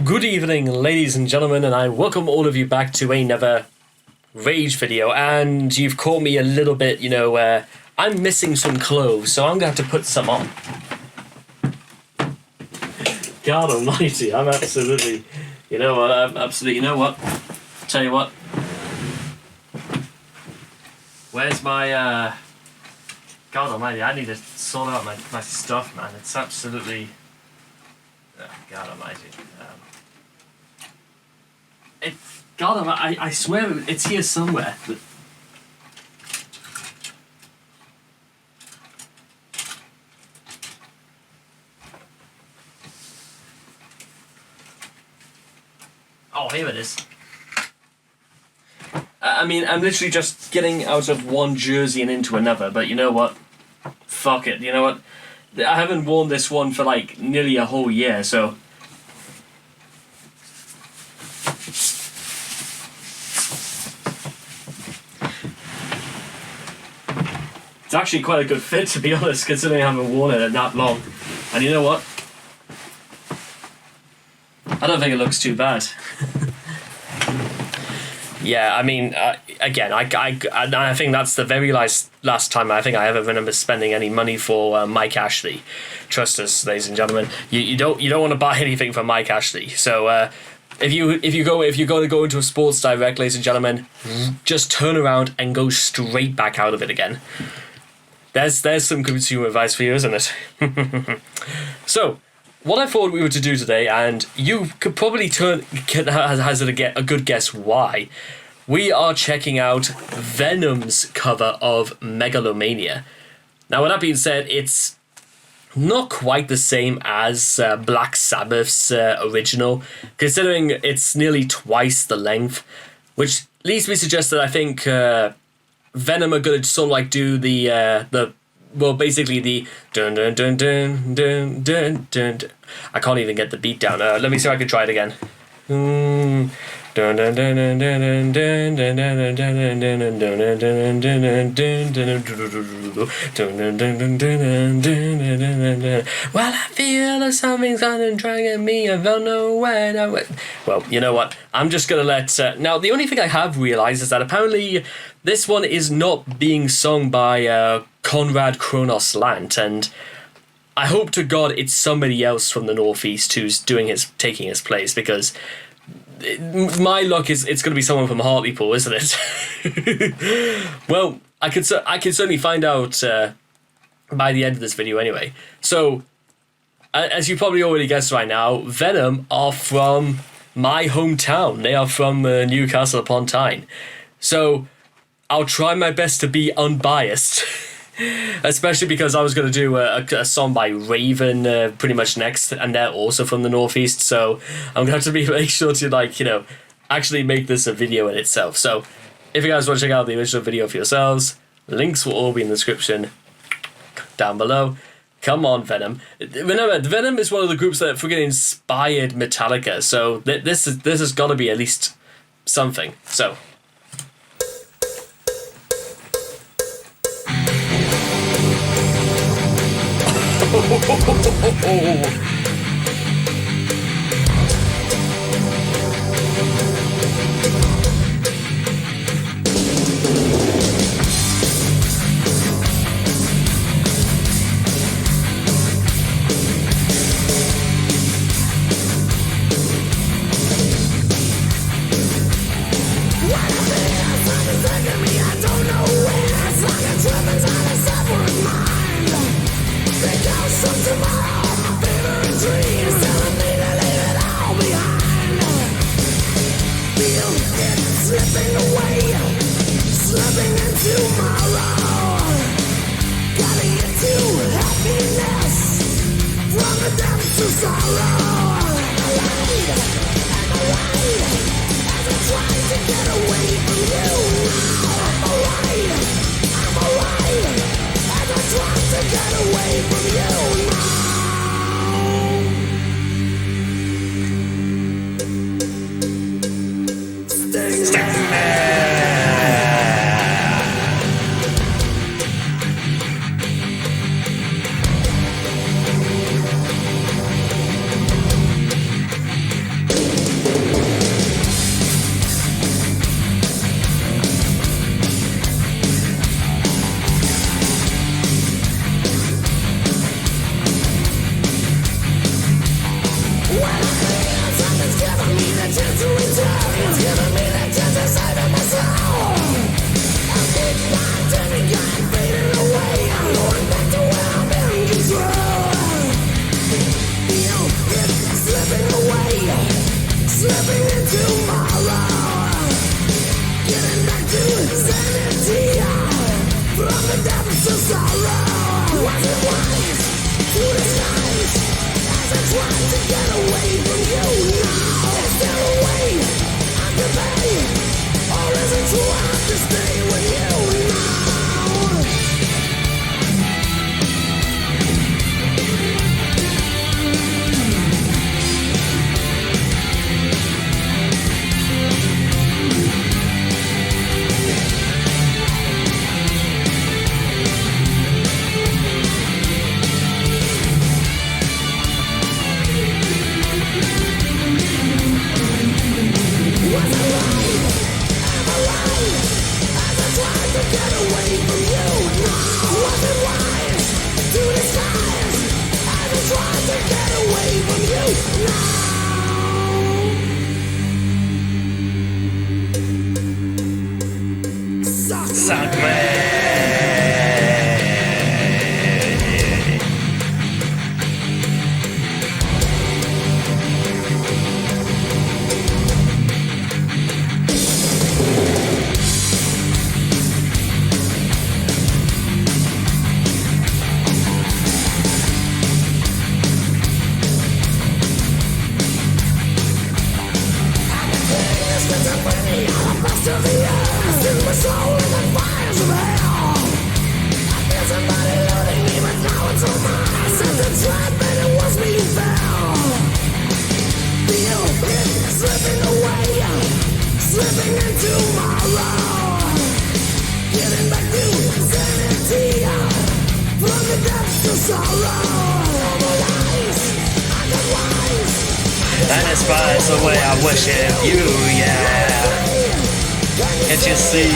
Good evening, ladies and gentlemen, and I welcome all of you back to another Rage video. And you've caught me a little bit, where I'm missing some clothes, so I'm going to have to put some on. God almighty, I'm absolutely, you know what, tell you what, where's my, God almighty, I need to sort out my stuff, man. It's absolutely, God almighty. God almighty, I swear it's here somewhere. Oh, here it is. I mean, I'm literally just getting out of one jersey and into another, but you know what? Fuck it, you know what? I haven't worn this one for like nearly a whole year, so... It's actually quite a good fit, to be honest, considering I haven't worn it that long. And you know what? I don't think it looks too bad. Yeah, I mean, again, I think that's the very last time I think I ever remember spending any money for Mike Ashley. Trust us, ladies and gentlemen. You don't want to buy anything from Mike Ashley. So if you're going to go into a Sports Direct, ladies and gentlemen, just turn around and go straight back out of it again. There's some consumer advice for you, isn't it? So, what I thought we were to do today, and you could probably hazard a good guess why, we are checking out Venom's cover of Megalomania. Now, with that being said, it's not quite the same as Black Sabbath's original, considering it's nearly twice the length, which leads me to suggest that I think Venom are going to sort of like do the basically the dun dun dun dun dun dun dun. I can't even get the beat down. Let me see if I can try it again. Dun dun dun dun dun dun dun dun dun dun dun dun dun dun. Well, I feel that something's trying me. I don't know where. Well, you know what? I'm just gonna let. Now, the only thing I have realized is that apparently this one is not being sung by Conrad Kronos Lant, and I hope to God it's somebody else from the Northeast who's taking his place, because my luck is it's going to be someone from Hartlepool, isn't it? Well, I can certainly find out by the end of this video anyway. So, as you probably already guessed right now, Venom are from my hometown. They are from Newcastle upon Tyne. So, I'll try my best to be unbiased. Especially because I was going to do a song by Raven pretty much next, and they're also from the Northeast, so I'm going to have to make sure to, actually make this a video in itself. So, if you guys want to check out the original video for yourselves, links will all be in the description down below. Come on, Venom. Remember, Venom is one of the groups that freaking inspired Metallica, so this has got to be at least something. So... And it spies the way I worship you, yeah. Can't you see?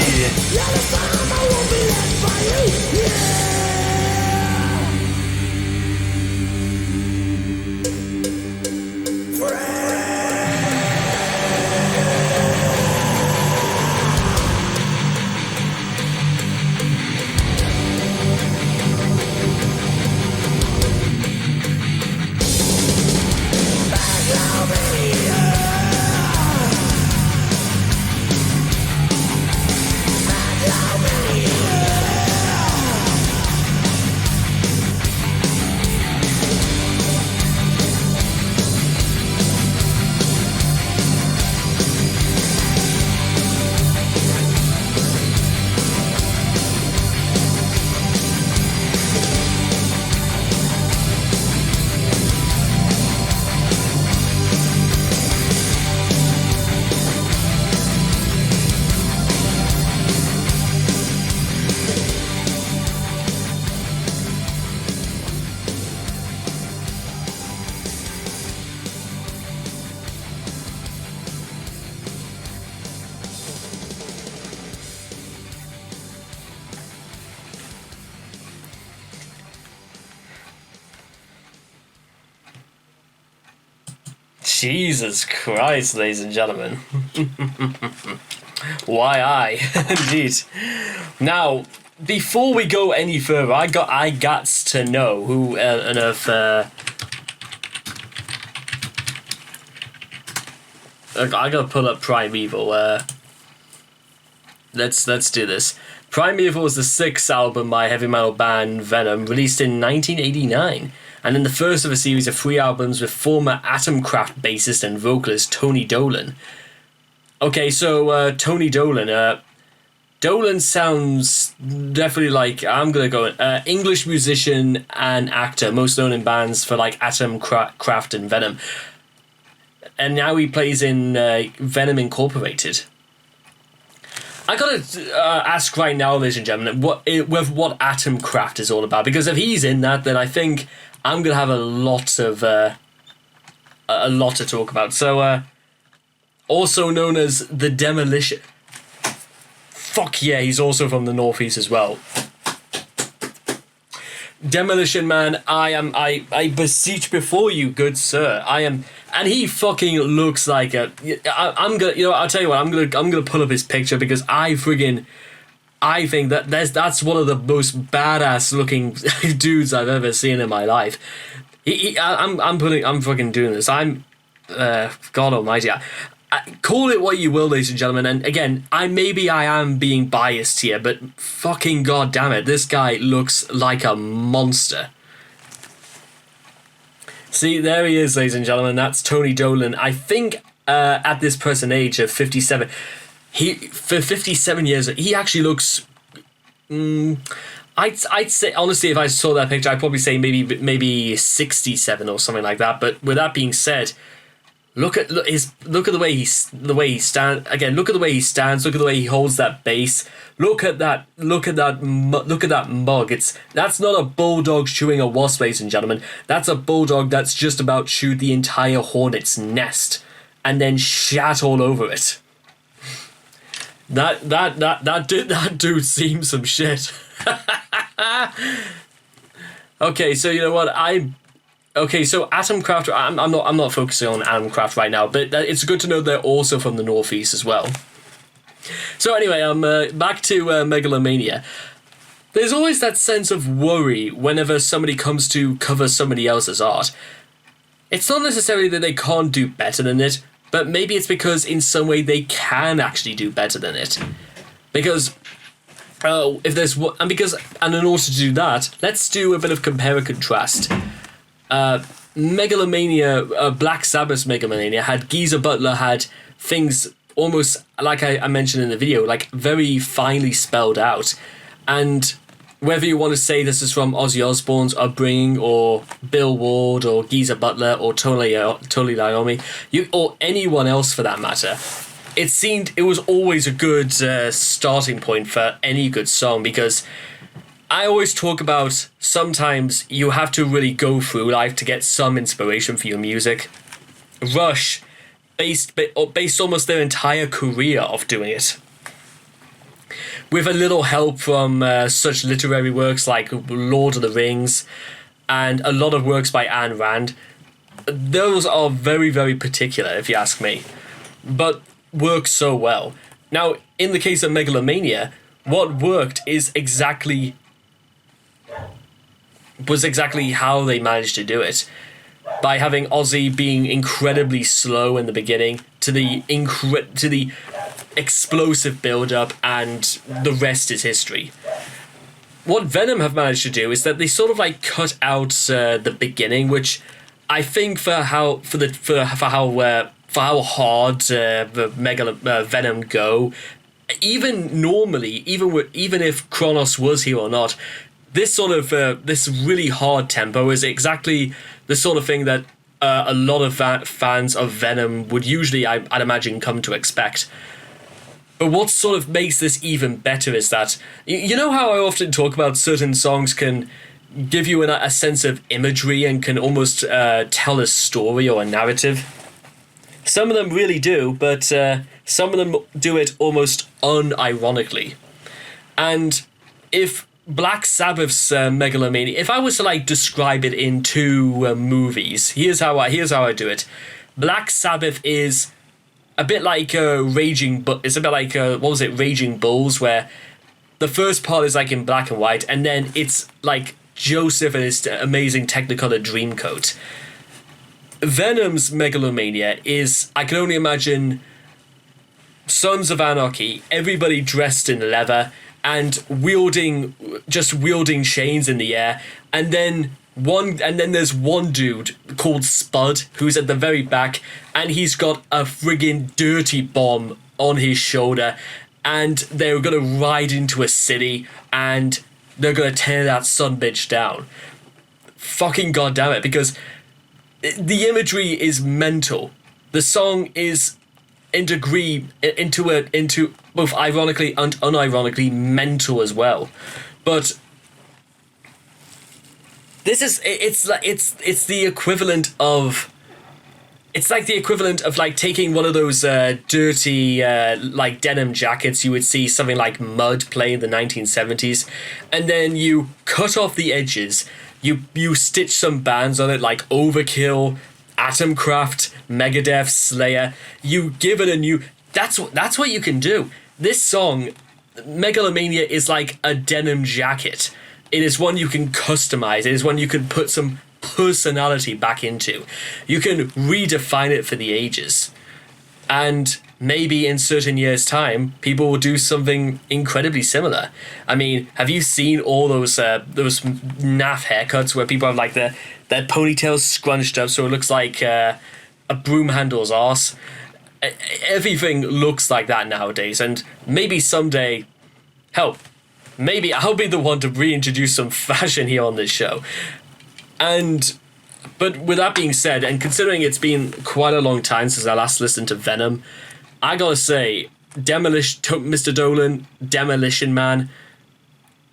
Jesus Christ, ladies and gentlemen. Why I? Indeed. Now, before we go any further, I got to know who on earth. I gotta pull up Primeval. Let's do this. Primeval was the sixth album by heavy metal band Venom, released in 1989. And then the first of a series of 3 albums with former Atomcraft bassist and vocalist Tony Dolan. Okay, so Tony Dolan. Dolan sounds definitely like, I'm going to go, English musician and actor, most known in bands for like Atomcraft and Venom. And now he plays in Venom Incorporated. I gotta ask right now, ladies and gentlemen, what Atomcraft is all about. Because if he's in that, then I think I'm gonna have a lot to talk about. So, also known as the Demolition. Fuck yeah, he's also from the Northeast as well. Demolition Man, I beseech before you, good sir. I am And he fucking looks like a. I'm gonna, I'll tell you what. I'm gonna pull up his picture because I think that's one of the most badass looking dudes I've ever seen in my life. I'm fucking doing this. God Almighty. Call it what you will, ladies and gentlemen. And again, I am being biased here, but fucking goddamn it, this guy looks like a monster. See, there he is, ladies and gentlemen. That's Tony Dolan. I think at this present age of 57, for 57 years, he actually looks. I'd say honestly, if I saw that picture, I'd probably say maybe 67 or something like that. But with that being said, look at the way he stands. Again, look at the way he stands. Look at the way he holds that bass. Look at that mug. That's not a bulldog chewing a wasp, ladies and gentlemen. That's a bulldog that's just about chewed the entire hornet's nest and then shat all over it. That dude seems some shit. Okay, so you know what so Atomcraft. I'm not focusing on Atomcraft right now, but it's good to know they're also from the Northeast as well. So anyway, back to Megalomania. There's always that sense of worry whenever somebody comes to cover somebody else's art. It's not necessarily that they can't do better than it, but maybe it's because in some way they can actually do better than it. Because in order to do that, let's do a bit of compare and contrast. Megalomania, Black Sabbath's Megalomania had Geezer Butler had things almost like I mentioned in the video, like very finely spelled out. And whether you want to say this is from Ozzy Osbourne's upbringing, or Bill Ward, or Geezer Butler, or Tony Iommi, or anyone else for that matter, it was always a good starting point for any good song, because I always talk about sometimes you have to really go through life to get some inspiration for your music. Rush based almost their entire career off doing it, with a little help from such literary works like Lord of the Rings and a lot of works by Ayn Rand. Those are very, very particular, if you ask me, but work so well. Now, in the case of Megalomania, what worked was exactly how they managed to do it, by having Ozzy being incredibly slow in the beginning to the explosive build-up, and the rest is history. What Venom have managed to do is that they sort of like cut out the beginning, which I think for how hard the Venom go, even normally, even if Kronos was here or not, this sort of this really hard tempo is exactly the sort of thing that a lot of fans of Venom would usually, I'd imagine, come to expect. But what sort of makes this even better is that, you know how I often talk about certain songs can give you a sense of imagery and can almost tell a story or a narrative? Some of them really do, but some of them do it almost unironically. And if Black Sabbath's Megalomania, if I was to like describe it in two movies, here's how I do it. Black Sabbath is a bit like Raging Bulls, where the first part is like in black and white, and then it's like Joseph and his amazing Technicolor Dreamcoat. Venom's Megalomania is, I can only imagine, Sons of Anarchy, everybody dressed in leather and wielding chains in the air, and then there's one dude called Spud who's at the very back, and he's got a friggin' dirty bomb on his shoulder, and they're gonna ride into a city and they're gonna tear that sumbitch down. Fucking goddamn it, because the imagery is mental. The song is into both ironically and unironically mental as well. But this is it's the equivalent of, it's like the equivalent of like taking one of those dirty like denim jackets you would see something like Mud play in the 1970s, and then you cut off the edges, you stitch some bands on it like Overkill Atomcraft, Megadeth, Slayer. You give it a new... That's what you can do. This song, Megalomania, is like a denim jacket. It is one you can customize. It is one you can put some personality back into. You can redefine it for the ages. And maybe in certain years' time, people will do something incredibly similar. I mean, have you seen all those naff haircuts where people have like their ponytails scrunched up so it looks like a broom handle's arse? Everything looks like that nowadays, and maybe someday, hell, maybe I'll be the one to reintroduce some fashion here on this show. But with that being said, and considering it's been quite a long time since I last listened to Venom, I gotta say, Mr. Dolan, Demolition Man,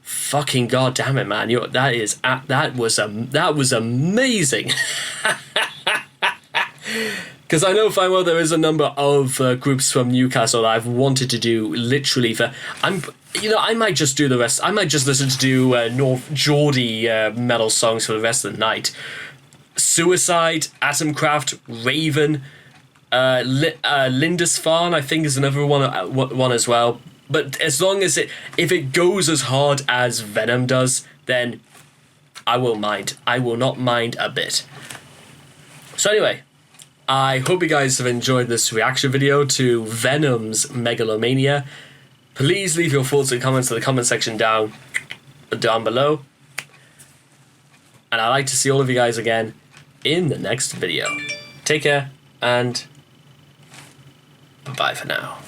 fucking goddamn it, man! That was amazing. Because I know fine well there is a number of groups from Newcastle that I've wanted to do literally for... I might just do the rest. I might just listen to North Geordie metal songs for the rest of the night. Suicide, Atomcraft, Raven, Lindisfarne, I think is another one as well. But as long as if it goes as hard as Venom does, then I won't mind. I will not mind a bit. So anyway, I hope you guys have enjoyed this reaction video to Venom's Megalomania. Please leave your thoughts and comments in the comment section down below. And I'd like to see all of you guys again in the next video. Take care, and bye for now.